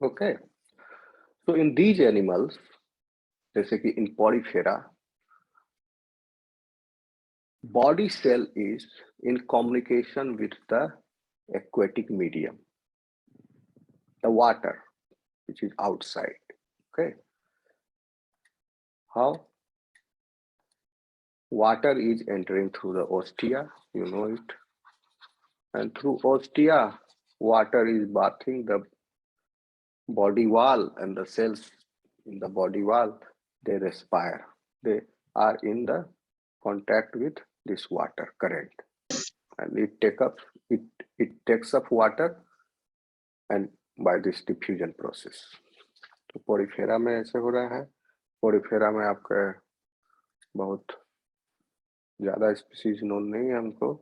Okay, so in these animals, जैसे कि in Porifera, body cell is in communication with the aquatic medium, the water which is outside. Okay, how water is entering through the ostia, you know it, and through ostia water is bathing the body wall, and the cells in the body wall, they respire, they are in the contact with this water current, and it it takes up water and by this diffusion process. तो Porifera में ऐसे हो रहा है। Porifera में आपका बहुत ज्यादा स्पीसीज नोन नहीं है हमको,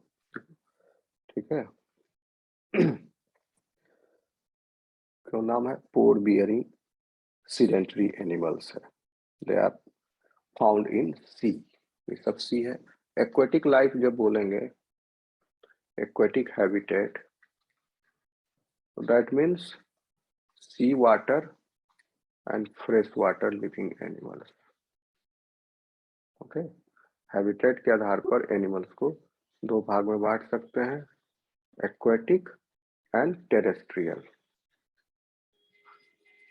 ठीक है। क्यों नाम है? पोर बियरिंग सीडेंटरी एनिमल्स है, दे आर फाउंड इन सी, ये सब सी है। एक्वेटिक लाइफ जब बोलेंगे, aquatic habitat, that means sea water and fresh water living animals. Okay, habitat के आधार पर एनिमल्स को दो भाग में बांट सकते हैं, aquatic and terrestrial.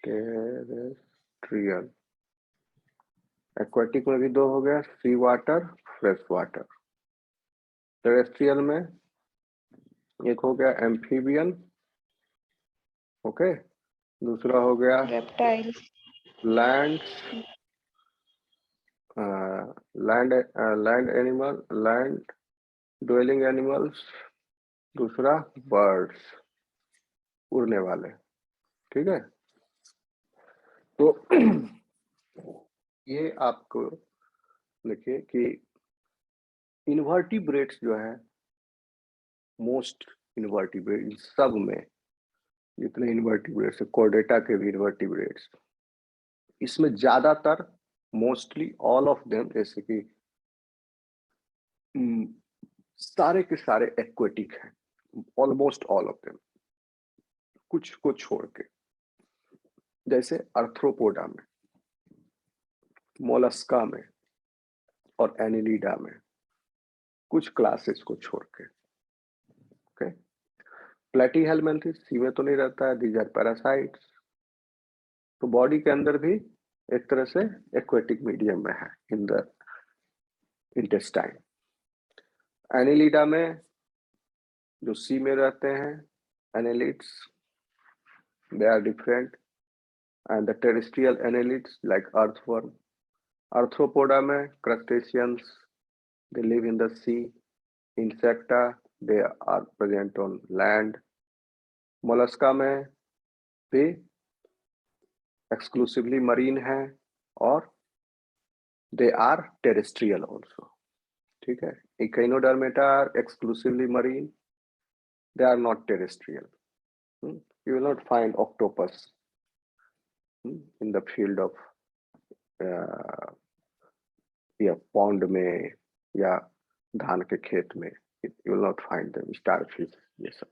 Terrestrial, aquatic में भी दो हो गया, सी वाटर, फ्रेश वाटर। टेरेस्ट्रियल में एक हो गया एम्फीबियन, ओके, दूसरा हो गया reptile, land land animal, land dwelling animals, दूसरा बर्ड्स, उड़ने वाले, ठीक है। तो ये आपको देखिए कि इन्वर्टिब्रेट्स जो है, मोस्ट इन्वर्टिब्रेट, इन सब में जितने इन्वर्टिब्रेट्स, कोर्डेटा के भी इन्वर्टिब्रेट्स, इसमें ज्यादातर मोस्टली ऑल ऑफ देम, जैसे कि सारे के सारे एक्वेटिक हैं, ऑलमोस्ट ऑल ऑफ देम, कुछ को छोड़ के। जैसे आर्थ्रोपोडा में, मोलस्का में और एनिलिडा में, कुछ क्लासेस को छोड़ के। ओके, प्लेटीहेलमिन्थेस सी में तो नहीं रहता है, दीज आर पैरासाइट्स। तो बॉडी के अंदर भी एक तरह से एक्वेटिक मीडियम में है, इन द इंटेस्टाइन। एनिलिडा में जो सी में रहते हैं, annelids, they are different, and the terrestrial annelids like earthworm. Arthropoda में crustaceans, they live in the sea. Insecta, they are present on land. Mollusca में भी exclusively marine है, और they are terrestrial also, ठीक है। Echinodermata are exclusively marine, they are not terrestrial. You will not find octopus in the field of या pond में या धान के खेत में, you will not find them. Starfish, ये सब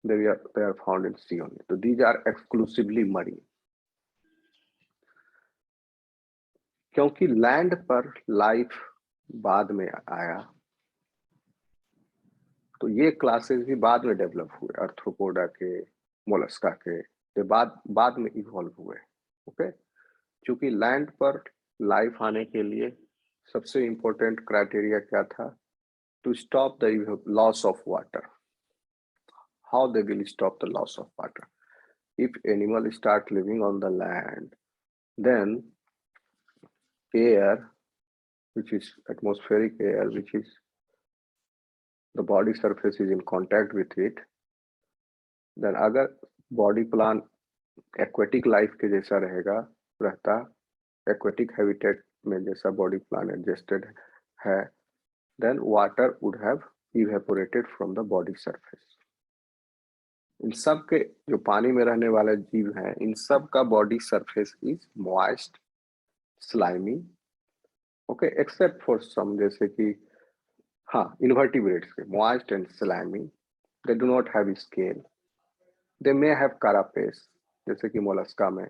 they are found in sea only. So these are exclusively marine. क्योंकि लैंड पर लाइफ बाद में आया, तो ये क्लासेस भी बाद में डेवलप हुए, आर्थ्रोपोडा के, मोलस्का के, ये बाद में इवॉल्व हुए। ओके, क्योंकि लैंड पर लाइफ आने के लिए सबसे इंपॉर्टेंट क्राइटेरिया क्या था? To stop the loss of water. How they will stop the loss of water? If animal start living on the land, then air, which is atmospheric air, which is the body surface is in contact with it, then अगर body plan aquatic life के जैसा रहता, aquatic habitat में जैसा body plan adjusted है, then water would have evaporated from the body surface. इन सब के जो पानी में रहने वाले जीव हैं, इन सब का body surface is moist, slimy, okay, except for some, जैसे कि हाँ, इन्वर्टिब्रेट्स के moist and slimy, they do not have scale, they may have carapace, जैसे कि मोलस्का में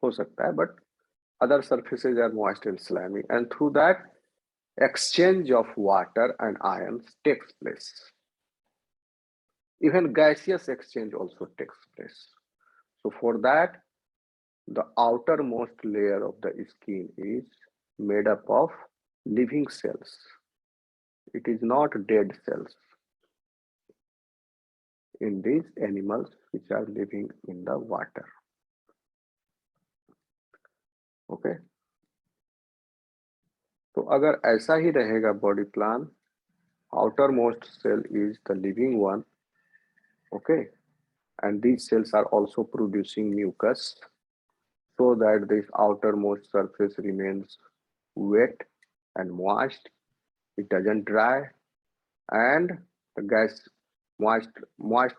हो सकता है, but other surfaces are moist and slimy, and through that exchange of water and ions takes place. Even gaseous exchange also takes place. So for that, the outermost layer of the skin is made up of living cells. It is not dead cells in these animals which are living in the water. Okay. तो अगर ऐसा ही रहेगा body plan, outermost cell is the living one. Okay. And these cells are also producing mucus so that this outermost surface remains wet and moist. It doesn't dry, and the gas moist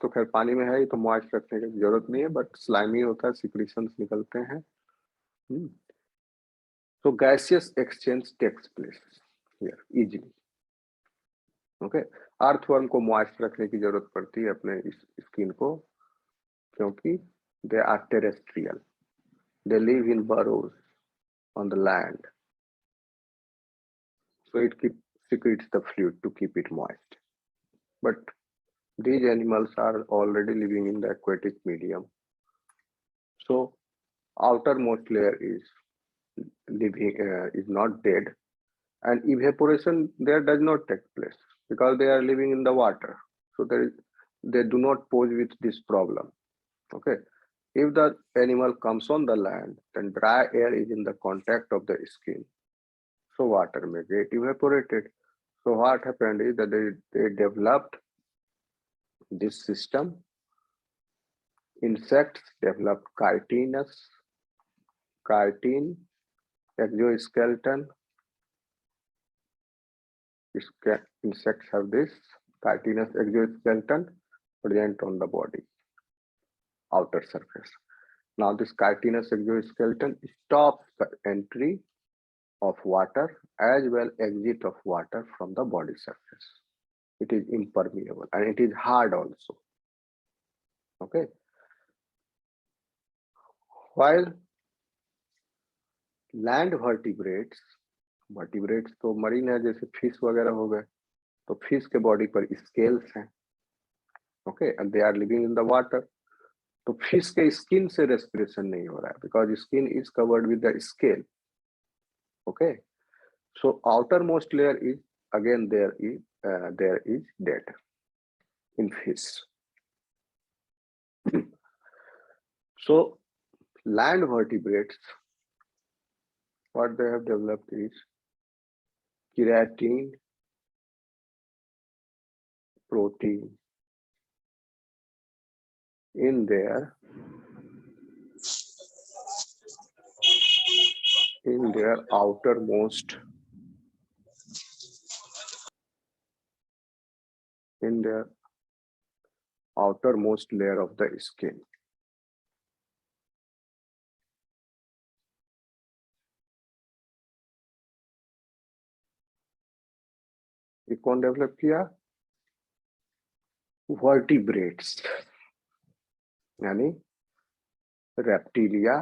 तो खैर पानी में है, तो moist रखने की जरूरत नहीं है, but slimy होता है, secretions निकलते हैं. So gaseous exchange takes place here easily. Okay, earthworm को moist रखने की जरूरत पड़ती है अपने इस स्किन को, क्योंकि they are terrestrial. They live in burrows on the land, so it secretes the fluid to keep it moist. But these animals are already living in the aquatic medium, so outermost layer is living, is not dead, and evaporation there does not take place because they are living in the water, so they do not pose with this problem. Okay, if the animal comes on the land, then dry air is in the contact of the skin, so water may get evaporated. So what happened is that they developed this system. Insects developed chitin exoskeleton. Insects have this chitinous exoskeleton present on the body outer surface. Now this chitinous exoskeleton stops the entry of water as well exit of water from the body surface. It is impermeable and it is hard also. Okay. While land vertebrates तो marine है, जैसे fish वगैरह हो गए, तो fish के body पर scales हैं. Okay, and they are living in the water. तो फिश के स्किन से रेस्पिरेशन नहीं हो रहा है because skin is covered with the scale. Okay, so outer most layer is again there is dead in fish. So land vertebrates, what they have developed is keratin protein in their outermost layer of the skin. ये कौन develop किया? Vertebrates यानी reptilia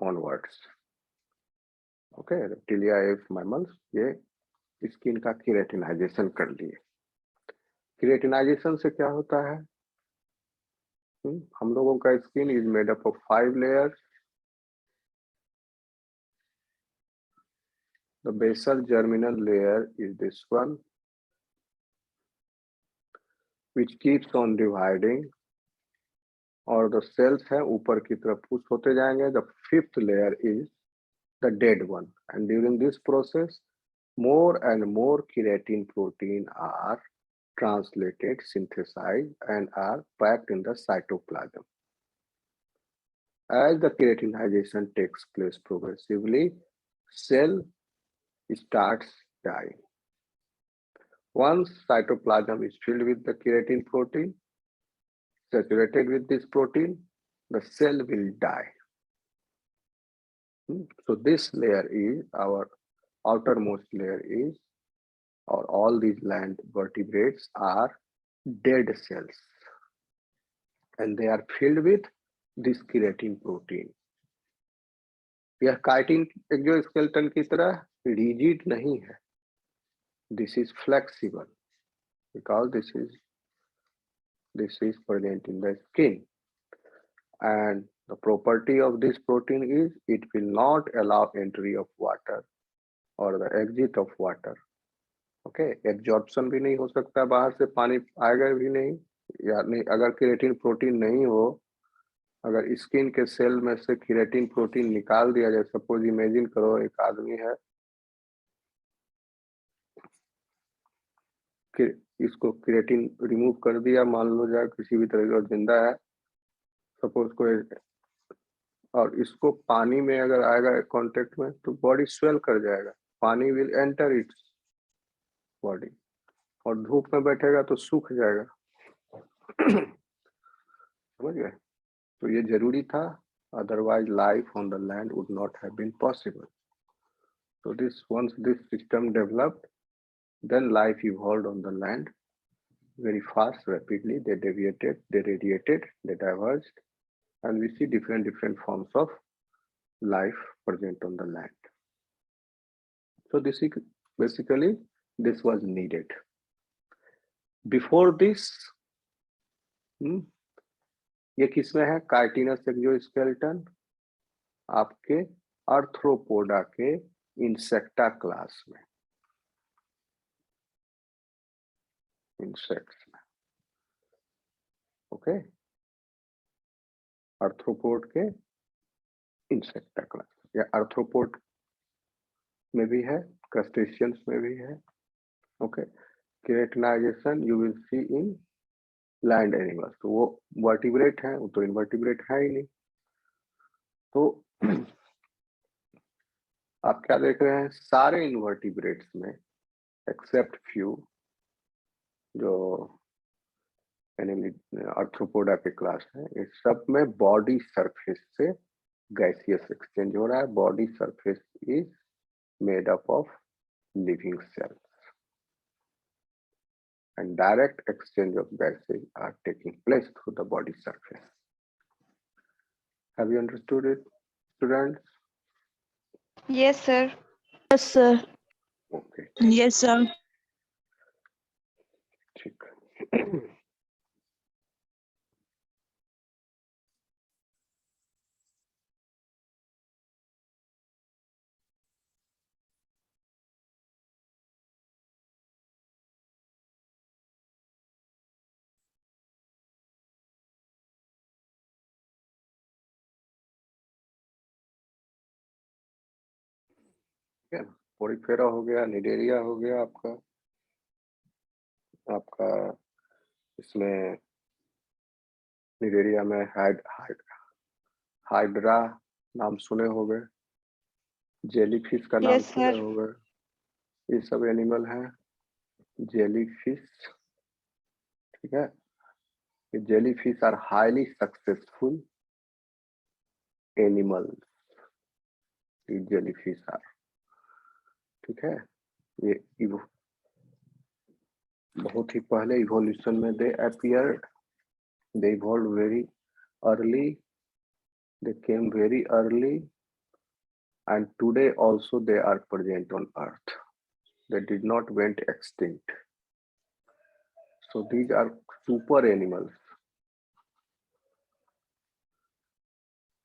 onwards. Okay, reptilia F mammals ये skin का keratinisation कर लिए. Keratinisation से क्या होता है? हम लोगों का skin is made up of 5 layers. The basal germinal layer is this one, which keeps on dividing, और the cells हैं ऊपर की तरफ पुश होते जाएंगे. The 5th layer is the dead one, and during this process more and more keratin protein are translated, synthesized, and are packed in the cytoplasm. As the keratinization takes place progressively, cell starts dying. Once cytoplasm is filled with the keratin protein, saturated with this protein, the cell will die. So this layer is our outermost layer is, or all these land vertebrates are dead cells. and they are filled with this keratin protein. यह chitin exoskeleton की तरह rigid नहीं है. This is flexible because this is present in the skin, and the property of this protein is it will not allow entry of water or the exit of water. Okay, absorption भी नहीं हो सकता, बाहर से पानी आएगा भी नहीं, या नहीं. अगर केराटिन प्रोटीन नहीं हो, अगर स्किन के सेल में से केराटिन प्रोटीन निकाल दिया जाए, सपोज इमेजिन करो एक आदमी है कि इसको केराटिन रिमूव कर दिया, मान लो जाए किसी भी तरह का जिंदा है सपोज कोई, और इसको पानी में अगर आएगा कांटेक्ट में तो बॉडी स्वेल कर जाएगा, पानी विल एंटर इट्स बॉडी, और धूप में बैठेगा तो सूख जाएगा. समझ गए? तो ये जरूरी था, otherwise life on the land would not have been possible. So once this system developed, then life evolved on the land very fast, rapidly. They deviated, they radiated, they diverged, and we see different forms of life present on the land. So this is basically this was needed. Before this, ये किसमें है? Chitinous exoskeleton आपके arthropoda के insecta class में, insects में. Okay, arthropod के insecta class, या arthropod में भी है, क्रस्टेशियंस में भी है. Okay, keratinization you will see in land animals. तो वो वर्टिब्रेट है, वो तो इनवर्टिब्रेट है ही नहीं. तो आप क्या देख रहे हैं? सारे इनवर्टिब्रेट्स में एक्सेप्ट फ्यू जो आर्थ्रोपोडा के क्लास है, इस सब में बॉडी सरफेस से गैसियस एक्सचेंज हो रहा है. Body surface is made up of living cells and direct exchange of gases are taking place through the body surface. Have you understood it, students? Yes, sir. Yes, sir. Okay. Yes, sir. ठीक. Porifera हो गया, Cnidaria हो गया आपका इसमें Cnidaria में hydra नाम सुने होंगे, जेलीफिश का नाम Yes, सुने sir. होंगे. ये सब एनिमल हैं, जेलीफिश. ठीक है, ये jellyfish are highly successful animals. Jellyfish are, ठीक है, ये बहुत ही पहले इवोल्यूशन में they appeared, they evolved very early, they came very early, and today also they are present on earth. They did not went extinct. So these are super animals.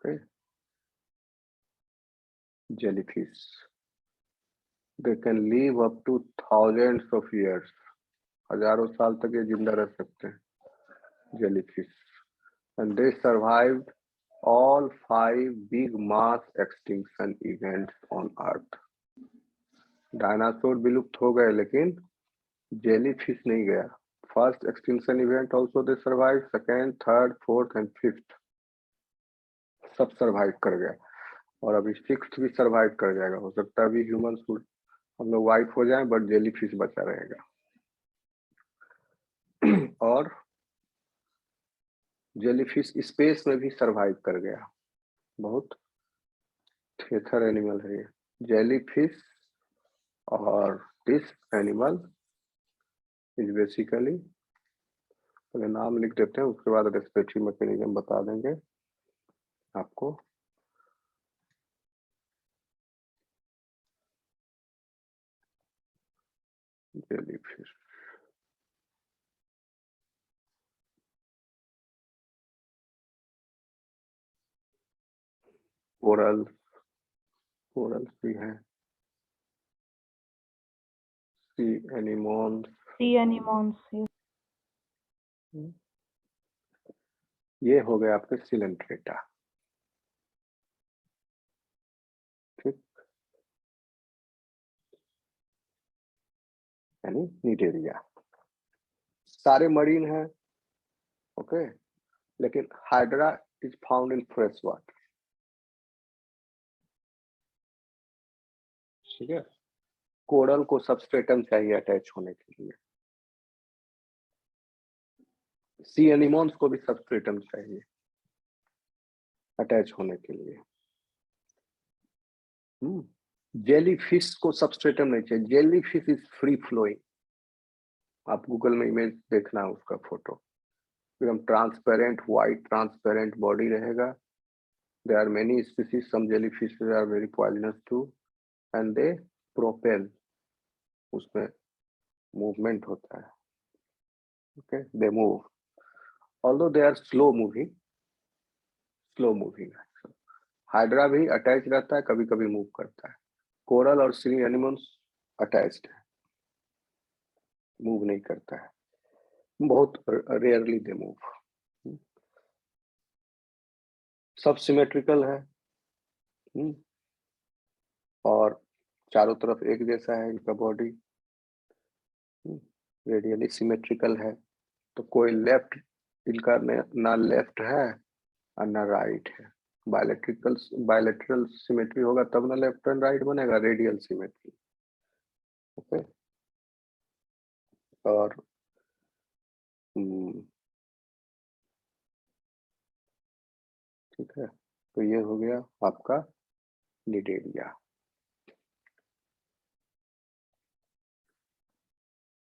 Okay, jellyfish, they can live up to thousands of years. हजारों साल तक ये जिंदा रह सकते हैं, jellyfish, and they survived all 5 big mass extinction events on earth. Dinosaur विलुप्त हो गए लेकिन जेलीफिश नहीं गया. First extinction event also they survive, second, third, fourth and fifth सब सर्वाइव कर गया, और अभी सिक्स्थ भी सर्वाइव कर जाएगा. हो सकता है अभी ह्यूमंस हम लोग वाइप हो जाएं, बट जेलीफिश बचा रहेगा. और जेलीफिश स्पेस में भी सर्वाइव कर गया. बहुत थेथर एनिमल है ये जेलीफिश. और दिस एनिमल is basically पहले नाम लिख देते हैं, उसके बाद रेस्पिरेटरी मैकेनिज्म बता देंगे आपको। जेलीफिश, कोरल, कोरल भी है, सी एनिमोन्स, सी एनिमोन्स, ये हो गए आपके सिलेंट्रेटा। ठीक, यानी निडेरिया। सारे मरीन है, ओके, लेकिन hydra is found in fresh water. ठीक है, कोरल को सबस्ट्रेटम चाहिए अटैच होने के लिए, सी एनिमोन्स को भी सबस्ट्रेटम चाहिए अटैच होने के लिए। जेली फिश को सबस्ट्रेटम नहीं चाहिए, jelly fish is free flowing. आप गूगल में इमेज देखना उसका फोटो, एकदम ट्रांसपेरेंट व्हाइट ट्रांसपेरेंट बॉडी रहेगा। There are many species, some jelly fish are very poisonous too and they propel, उसमें मूवमेंट होता है, okay, they move although they are slow moving, slow moving. Hydra भी attach रहता है, कभी कभी move करता है। कोरल और सी एनिमल्स अटैच्ड है, मूव नहीं करता है, बहुत रेयरली दे मूव। सब सिमेट्रिकल है, और चारों तरफ एक जैसा है इनका बॉडी, रेडियली सिमेट्रिकल है। तो कोई लेफ्ट इनका ना लेफ्ट है और ना राइट है। बायलैटरल सिमेट्री होगा तब ना लेफ्ट एंड राइट बनेगा, रेडियल सिमेट्री, ओके। और ठीक है, तो ये हो गया आपका निडेरिया।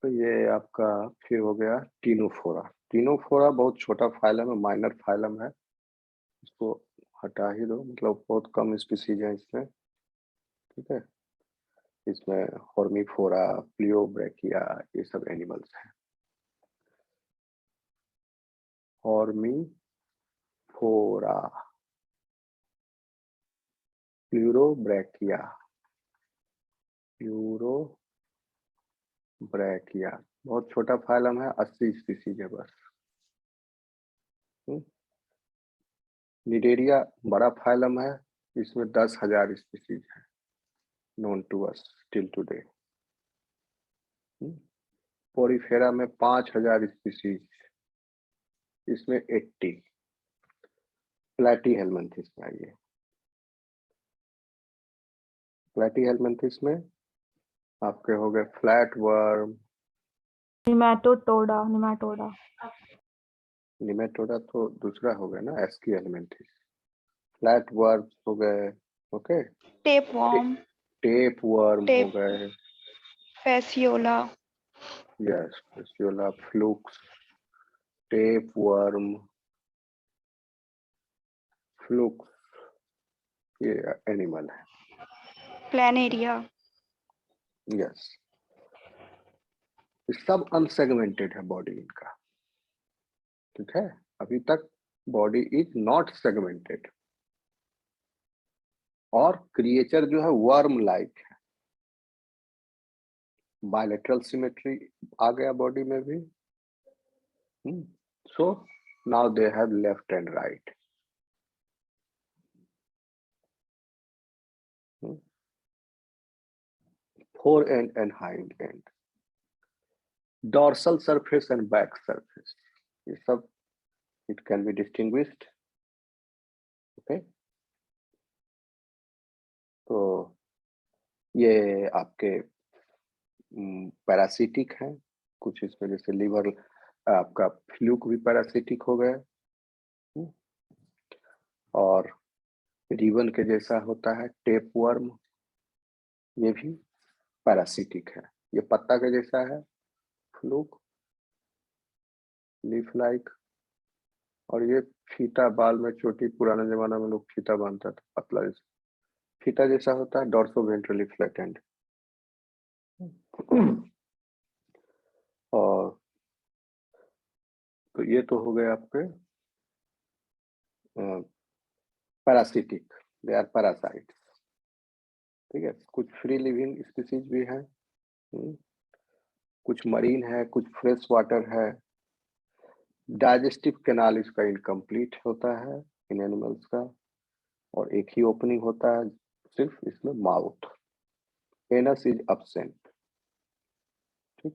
तो ये आपका फिर हो गया टीनोफोरा। टीनोफोरा बहुत छोटा फाइलम है, माइनर फाइलम है, इसको हटा ही दो, मतलब बहुत कम स्पीसीज है इसमें। ठीक है, इसमें हॉर्मीफोरा, प्लियोब्रैकिया, ये सब एनिमल्स हैं। हॉर्मीफोरा, प्लूरोब्रैकिया, प्लूरोब्रैकिया, बहुत छोटा फाइलम है, 80 स्पीसीज है बस। निडेरिया बड़ा फाइलम है, इसमें 10,000 स्पीसीज है known to us till today। Porifera में 5,000 स्पीसीज, इसमें 80। प्लैटीहेल्मिन्थेस में आइए, प्लैटीहेल्मिन्थेस में आपके हो गए flat worm, Nematoda, Nematoda, Nematoda तो दूसरा हो गया ना, एस्कीहेल्मिन्थेस। फ्लैट वर्म हो गए, ओके, Tapeworm, टेप वर्म हो tape, गए, fasciola, yes, Fasciola, flukes, tape worm, flukes, ये एनिमल है, planaria, यस। सब अनसेगमेंटेड है बॉडी इनका, ठीक है, अभी तक बॉडी इज नॉट सेगमेंटेड। और क्रिएचर जो है वर्म लाइक है, बायलैटरल सिमेट्री आ गया बॉडी में भी। So now they have left and right. Four and hind and, dorsal surface and back surface, ये सब it can be distinguished, okay. तो ये आपके पैरासिटिक हैं कुछ, इसमें जैसे लीवर, आपका फ्लूक भी पैरासिटिक हो गए, और रिवन के जैसा होता है टेप वर्म, ये भी पैरासिटिक है। ये पत्ता के जैसा है फ्लूक, लीफ लाइक, और ये फीता, बाल में चोटी, पुराने जमाना में लोग फीता बांधता था, पतला जैसा फीता जैसा होता है, डॉर्सोवेंट्रली फ्लैटेंड। और तो ये तो हो गए आपके पैरासिटिक, दे आर पैरासाइट्स। ठीक है, कुछ फ्री लिविंग स्पीसीज भी हैं, कुछ मरीन है, कुछ फ्रेश वाटर है। डाइजेस्टिव कैनाल इसका इनकम्प्लीट होता है इन एनिमल्स का, और एक ही ओपनिंग होता है सिर्फ इसमें, माउथ। Anus is absent. ठीक,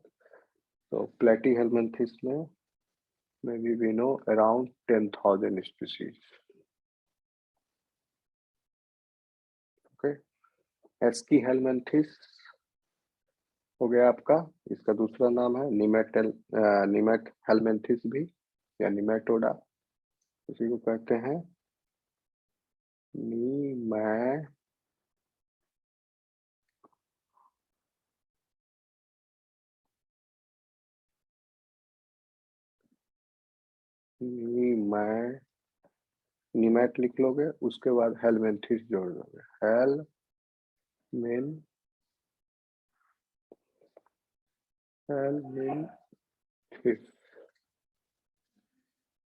तो प्लेटीहेल्मिन्थेस में maybe we know around 10,000 species. Okay, एस्कीहेल्मिन्थेस हो गया आपका, इसका दूसरा नाम है निमेटहेल्मिन्थेस भी, या निमेटोडा, इसी को कहते हैं निमेट लिख लोगे, उसके बाद हेल्मिन्थेस जोड़ दोगे, हेल्मिन्थेस,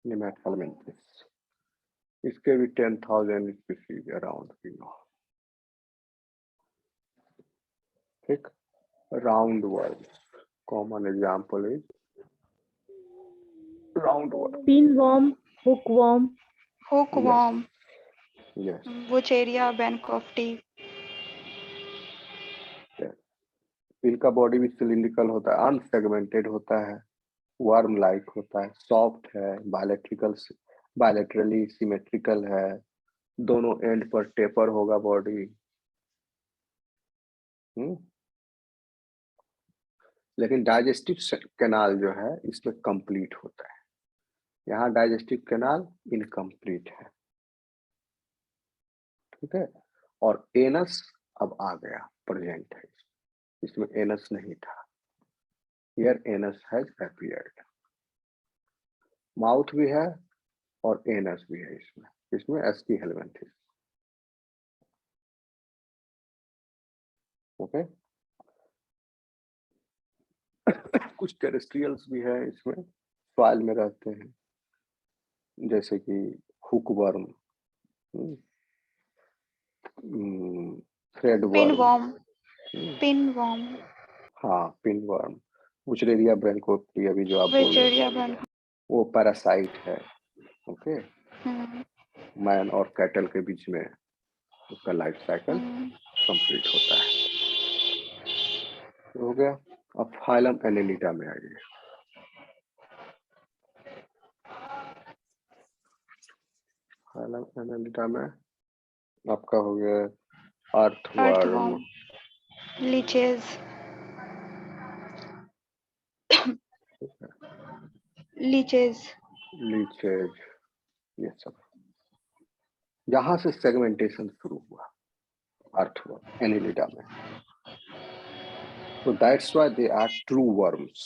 निमेटहेल्मिन्थेस। इसके भी 10,000 स्पीसीज अराउंड की नो। ठीक, round worm, common example is round worm, Pinworm, hookworm, hookworm, yes, Wucheria bancrofti, इनका बॉडी भी सिलिंड्रिकल होता है, अनसेगमेंटेड होता है, वर्म लाइक होता है, सॉफ्ट है, बायलैटरली सिमेट्रिकल है, दोनों एंड पर टेपर होगा बॉडी। लेकिन डाइजेस्टिव कैनाल जो है इसमें कंप्लीट होता है, यहाँ डाइजेस्टिव कैनाल इनकम्प्लीट है। ठीक है, और एनस अब आ गया, प्रेजेंट है, इसमें एनस नहीं था, here anus has appeared. Mouth भी है और एनस भी है इसमें एस्कीहेल्मिन्थेस। ओके, कुछ टेरेस्ट्रियल्स भी है इसमें, सॉइल में रहते हैं, जैसे कि हुकवर्म, थ्रेड वर्म, pinworm, हाँ पिनवर्म, बुचरेरिया ब्रैंकोप्टी, अभी जो आप बोल रहे Wucheria थे, वो पैरासाइट है। ओके, हम्म, मैन और कैटल के बीच में उसका लाइफ साइकिल कंप्लीट होता है। तो हो गया, अब फाइलम एनेलिडा में आइए। फाइलम एनेलिडा में आपका हो गया अर्थवर्म, leeches, leeches, लीचेज, ये सब। यहाँ से सेगमेंटेशन शुरू हुआ अर्थवर्म एनेलिडा में, so that's why they are true worms.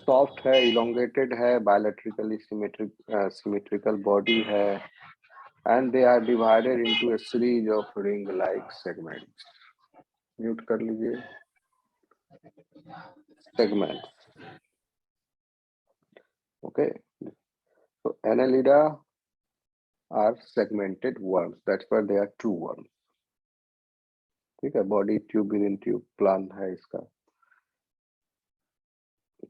Soft है, इलोंगेटेड है, बायलैटरली सिमेट्रिकल बॉडी है, and they are divided into a series of ring-like segments. Mute कर लीजिए, segments. Okay, so Annelida are segmented worms. That's why they are true worms. ठीक है, body tube with in tube plan है इसका।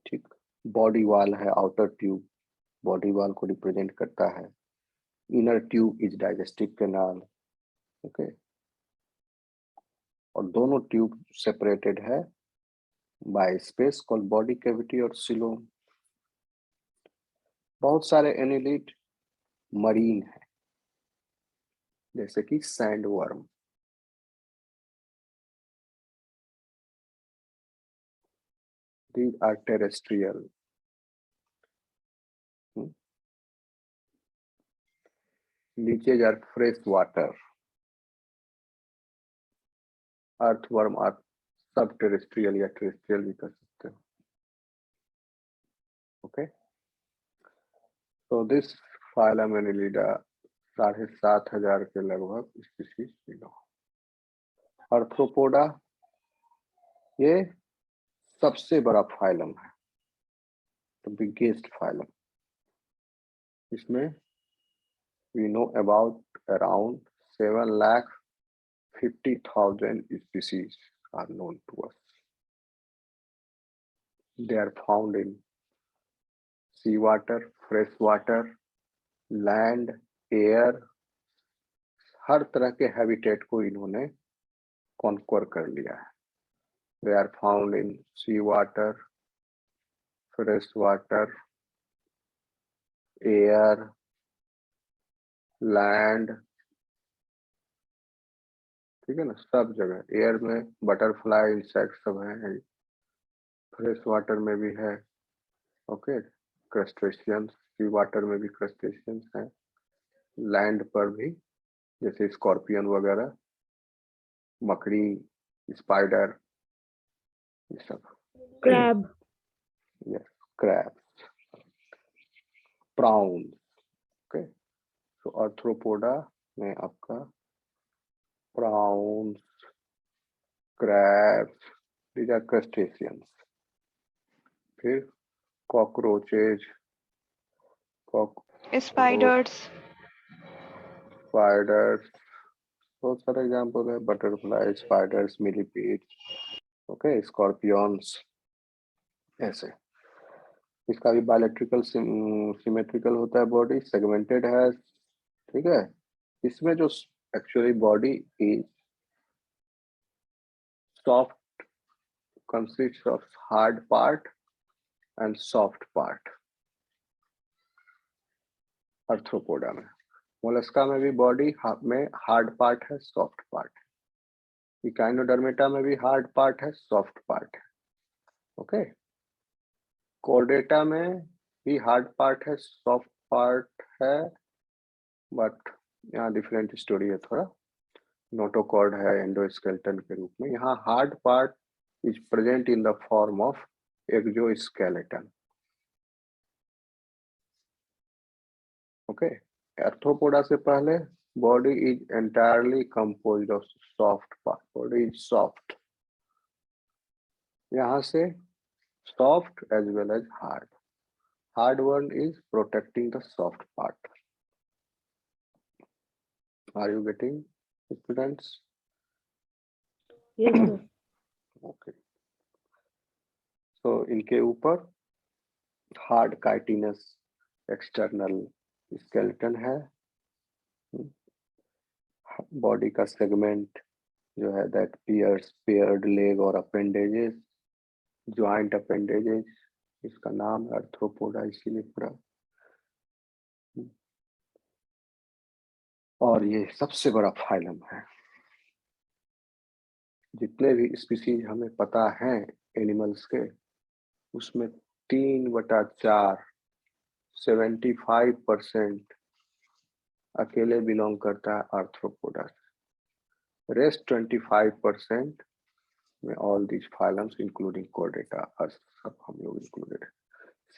ठीक, body wall है, outer tube body wall को represent करता है, inner tube is digestive canal. Okay, और दोनों ट्यूब सेपरेटेड है bye space called body cavity और सिलोम। बहुत सारे एनिलिड मरीन है, जैसे कि sand worm, these are terrestrial. Leeches are fresh water. Earthworm are subterrestrial या terrestrial भी कर सकते हो। Okay, so this phylum Annelida 7,500 के लगभग स्पीशीज मिलो। आर्थ्रोपोडा ये सबसे बड़ा फाइलम है, द बिगेस्ट फाइलम। इसमें we know about around 7,50,000 species are known to us. They are found in seawater, fresh water, land, air, हर तरह के हैबिटेट को इन्होंने कॉन्क्वर कर लिया है। They are found in seawater, fresh water, air, land, ठीक है ना, सब जगह। एयर में बटरफ्लाई, इंसेक्ट सब है, फ्रेश वाटर में भी है, ओके, क्रस्टेशियंस, सी वाटर में भी क्रस्टेशियंस हैं, लैंड पर भी जैसे स्कॉर्पियन वगैरह, मकड़ी, स्पाइडर, ये सब। crab, yes, crabs, brown. Okay, तो आर्थ्रोपोडा में आपका prawns, crabs, these are crustaceans. फिर cockroaches, spiders, spiders, बहुत सारे एग्जाम्पल है, butterfly, spiders, millipedes, okay, scorpions, ऐसे। इसका भी बायोलेक्ट्रिकल सिमेट्रिकल होता है, बॉडी सेगमेंटेड है, ठीक है। इसमें जो actually body is soft, consists of hard part and soft part. Arthropoda में, मोलस्का में भी बॉडी में हार्ड पार्ट है, सॉफ्ट पार्ट है। इकाइनोडर्मेटा में भी हार्ड पार्ट है, सॉफ्ट पार्ट है, ओके। कॉर्डेटा में भी हार्ड पार्ट है, सॉफ्ट पार्ट है, बट यहाँ डिफरेंट स्टोरी है थोड़ा। नोटोकॉर्ड है एंडोस्केलेटन के रूप में, यहाँ hard part is present in the form of exoskeleton. Okay, arthropoda से पहले body is entirely composed of soft part. Body is soft. यहाँ से soft as well as hard. Hard one is protecting the soft part. Are you getting, students? yes sir, Okay. So इनके ऊपर hard chitinous external skeleton है। Body का segment जो है that piers paired leg और appendages, joint appendages, इसका नाम है आर्थ्रोपोडा इसीलिए पूरा। और ये सबसे बड़ा फाइलम है। जितने भी स्पीसीज हमें पता है एनिमल्स के, उसमें 3/4 75% अकेले बिलोंग करता है आर्थ्रोपोडा से। रेस्ट 25% में all these phylums including Chordata, सब हम लोग इंक्लूडेड है।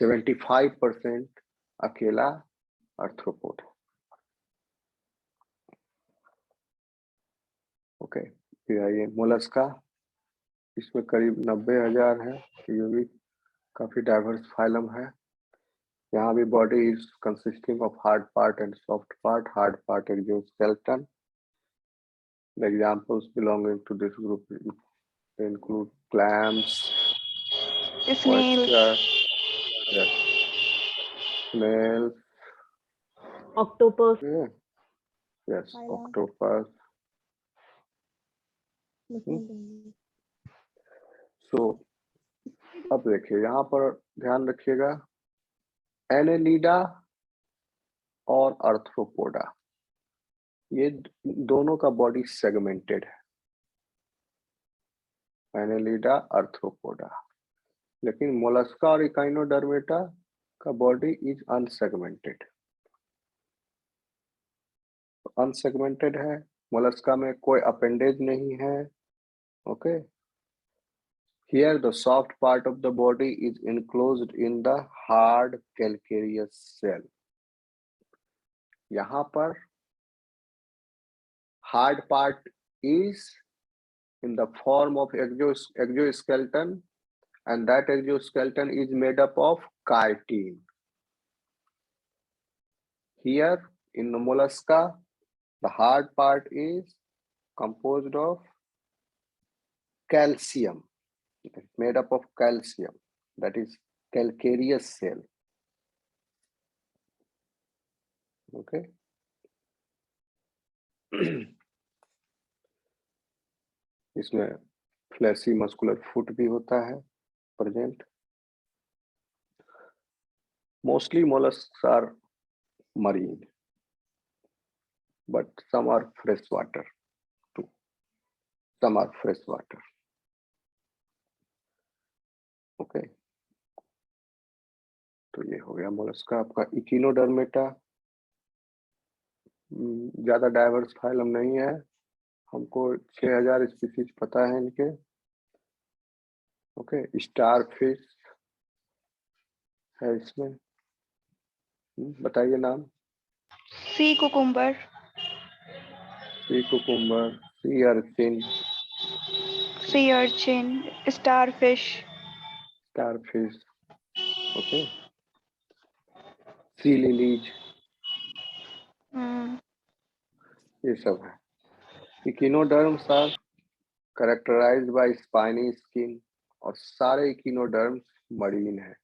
75% अकेला आर्थ्रोपोड। ओके, फिर आइए मोलस्का, इसमें करीब 90,000 है, ये भी काफी डाइवर्स फाइलम है। यहाँ भी body is consisting of hard part and soft part, hard part exoskeleton. The examples belonging to this group include clams, snails, oyster, yes, snails, octopus, yeah, yes, octopus. So अब देखिए यहाँ पर ध्यान रखिएगा, Annelida और आर्थ्रोपोडा ये दोनों का बॉडी सेगमेंटेड है, एनेलिडा आर्थ्रोपोडा। लेकिन मोलस्का और इकाइनोडर्मेटा का बॉडी इज अनसेगमेंटेड। अनसेगमेंटेड है, मोलस्का में कोई अपेंडेज नहीं है, okay. Here the soft part of the body is enclosed in the hard calcareous shell. यहाँ पर hard part is in the form of exoskeleton, and that exoskeleton is made up of chitin. Here in the mollusca, the hard part is composed of calcium. It's made up of calcium, that is calcareous shell. Okay. इसमें flashy muscular foot भी होता है present. Mostly mollusks are marine, but some are freshwater too. Some are freshwater. Okay. तो ये हो गया Mollusca आपका. इकिनोडर्मेटा ज्यादा डाइवर्स फाइलम नहीं है, हमको 6000 स्पीसीज पता है इनके. ओके. स्टार फिश है इसमें. बताइए नाम. Sea cucumber, sea cucumber, sea urchin, sea urchin, starfish, starfish. Okay. Sea lilies, ये सब है. Echinoderms are characterised by spiny skin, और सारे इकिनोडर्म्स मरीन है.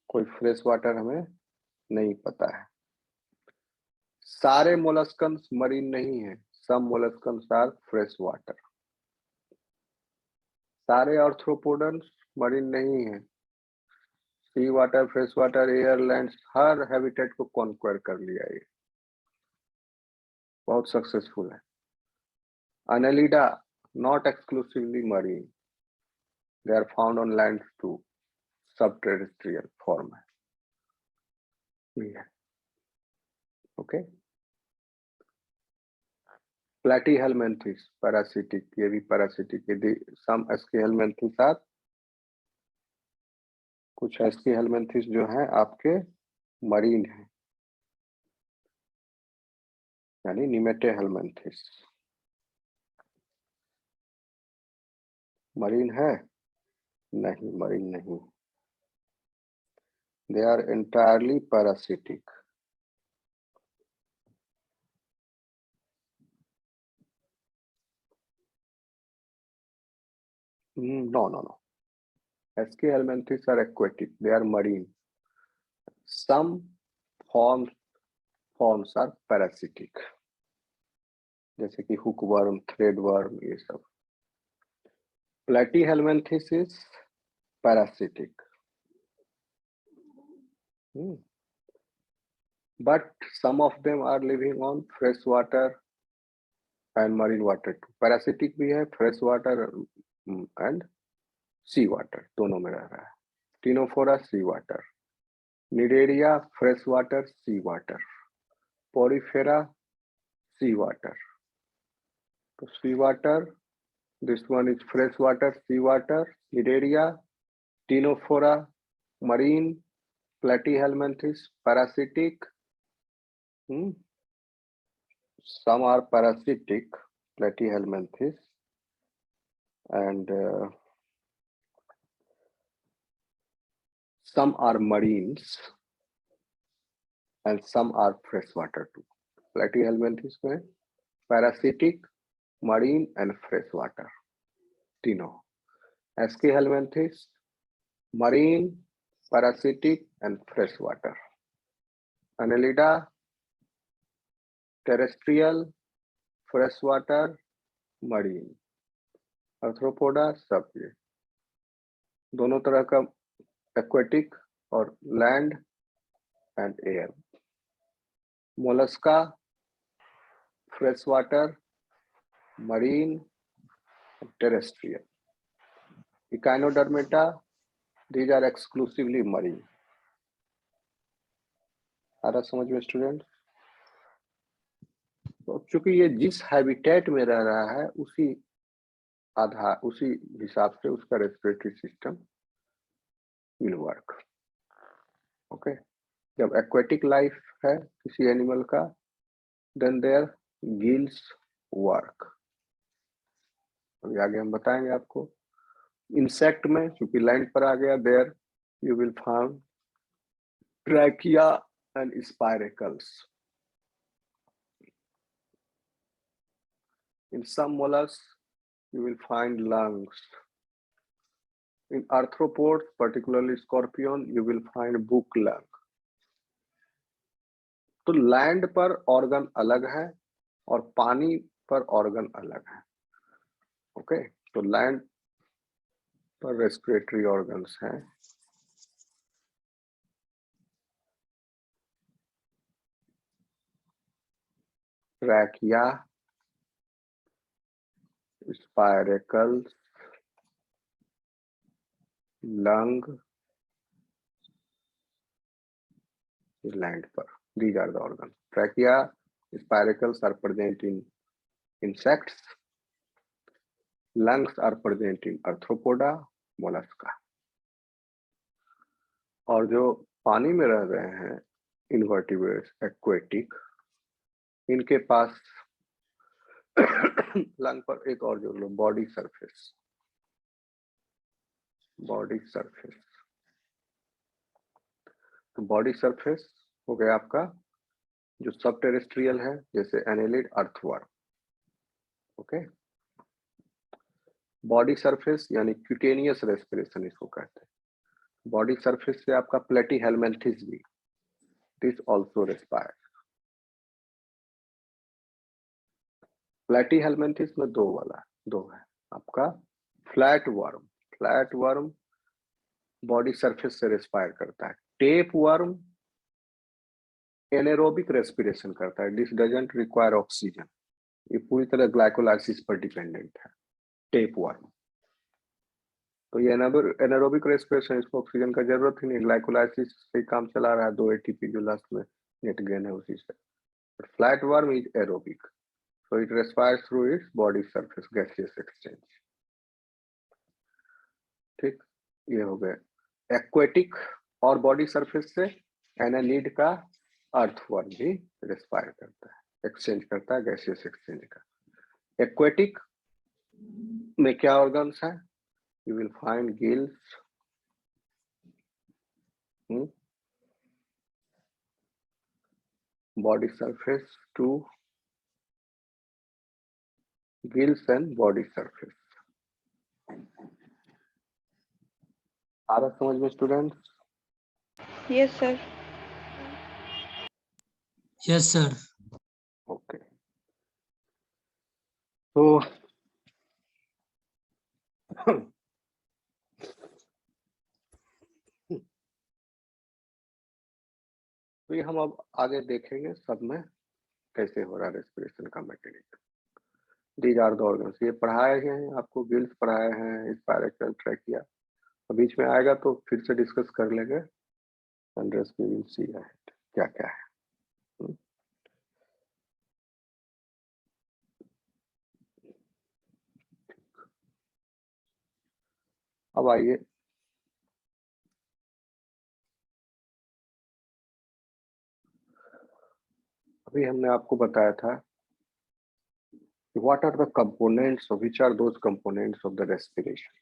कोई फ्रेश वाटर हमें नहीं पता है. सारे मोलस्कन्स मरीन नहीं है. सम मोलस्कन्स आर फ्रेश वाटर. सारे आर्थ्रोपोडन्स मरीन नहीं है. सी वाटर, फ्रेश वाटर, एयरलैंड, हर हैबिटेट को कॉन्क्वायर कर लिया ये. बहुत सक्सेसफुल है. Annelida not exclusively marine. They are found on land too. Subterrestrial form है. Okay. Platyhelminthes parasitic, ये भी parasitic है. Some Aschelminthes are, कुछ Aschelminthes जो हैं आपके मरीन हैं, यानी Nemathelminthes. मरीन है? नहीं, मरीन नहीं. They are entirely parasitic. No. Aschelminthes are aquatic. They are marine. Some forms are parasitic, जैसे कि hookworm, threadworm, ये सब. Platyhelminthes is parasitic. But some of them are living on fresh water and marine water too. Parasitic भी है, fresh water and sea water, दोनों में रह रहा है. Ctenophora sea water, Nidaria fresh water sea water, Porifera sea water. So sea water, this one is fresh water sea water, Nidaria, Ctenophora marine, Platyhelminthes parasitic. Some are parasitic, Platyhelminthes, and some are marines, and some are freshwater too. Platyhelminthes में parasitic, marine, and freshwater. तीनों. Aschelminthes marine, parasitic, and freshwater. Annelida terrestrial, freshwater, marine. Arthropoda सब ये दोनों तरह का aquatic और land and air. Mollusca freshwater, marine, terrestrial. Echinodermata, these are exclusively marine. आ रहा समझ में स्टूडेंट? तो चूंकि ये जिस हैबिटेट में रह रहा है उसी आधार उसी हिसाब से उसका respiratory system will work. Okay, जब एक्वेटिक लाइफ है किसी एनिमल का, देन देयर गिल्स वर्क। अभी आगे हम बताएंगे आपको। इंसेक्ट में चूंकि लैंड पर आ गया, there you will found trachea and spiracles. In some mollusks, you will find lungs. In arthropods, particularly scorpion, you will find book lung. तो लैंड पर ऑर्गन अलग है और पानी पर ऑर्गन अलग है। ओके, तो लैंड पर रेस्पिरेटरी ऑर्गन्स हैं, ट्रैकिया, स्पाइरेकल्स, लंग, लैंड पर। These are the organs. Trachea, spiracles are present in insects. Lungs are present in arthropoda, mollusca. और जो पानी में रह रहे हैं इनवर्टिब्रेट्स, एक्वेटिक, इनके पास लंग पर एक और जोड़ लो, बॉडी सरफेस। बॉडी सरफेस, तो बॉडी सरफेस हो गया आपका जो सब टेरेस्ट्रियल है, जैसे annelid, earthworm. Okay, body surface यानी क्यूटेनियस रेस्पिरेशन इसको कहते हैं। बॉडी सरफेस से आपका प्लेटीहेल्मिन्थेस भी, दिस आल्सो रेस्पायर। प्लेटीहेल्मिन्थेस में दो है आपका। फ्लैट वर्म बॉडी सरफेस से रेस्पायर करता है। टेप वर्म एनेरोबिक रेस्पिरेशन करता है, दिस डजंट रिक्वायर ऑक्सीजन, ये पूरी तरह ग्लाइकोलाइसिस पर डिपेंडेंट है, टेप वर्म। तो ये एनारोबिक रेस्पिरेशन, इसको ऑक्सीजन का जरूरत ही नहीं, ग्लाइकोलाइसिस से काम चला रहा है, 2 ATP जो लास्ट में नेट गेन है उसी से। Flat worm is aerobic, so it respires through its body surface gaseous exchange। ठीक, ये हो गए एक्वेटिक। और बॉडी सरफेस से एनालिड का अर्थवर्म भी रेस्पायर करता है, एक्सचेंज करता है गैसियस एक्सचेंज का। एक्वेटिक में क्या ऑर्गन्स हैं? You will find gills, body surface to gills and body surface. आ रहा समझ में students? Yes, sir. Yes, sir. Okay, तो तो ये हम अब आगे देखेंगे सब में कैसे हो रहा है रेस्पिरेशन का mechanism. These are the organs, ये पढ़ाए हैं आपको, गिल्स पढ़ाए हैं, स्पाइरेकल, ट्रैकिया। बीच में आएगा तो फिर से डिस्कस कर लेंगे, क्या क्या है। अब आइए अभी हमने आपको बताया था what are the components, or which are those components of the respiration,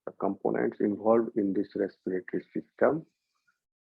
the components involved in this respiratory system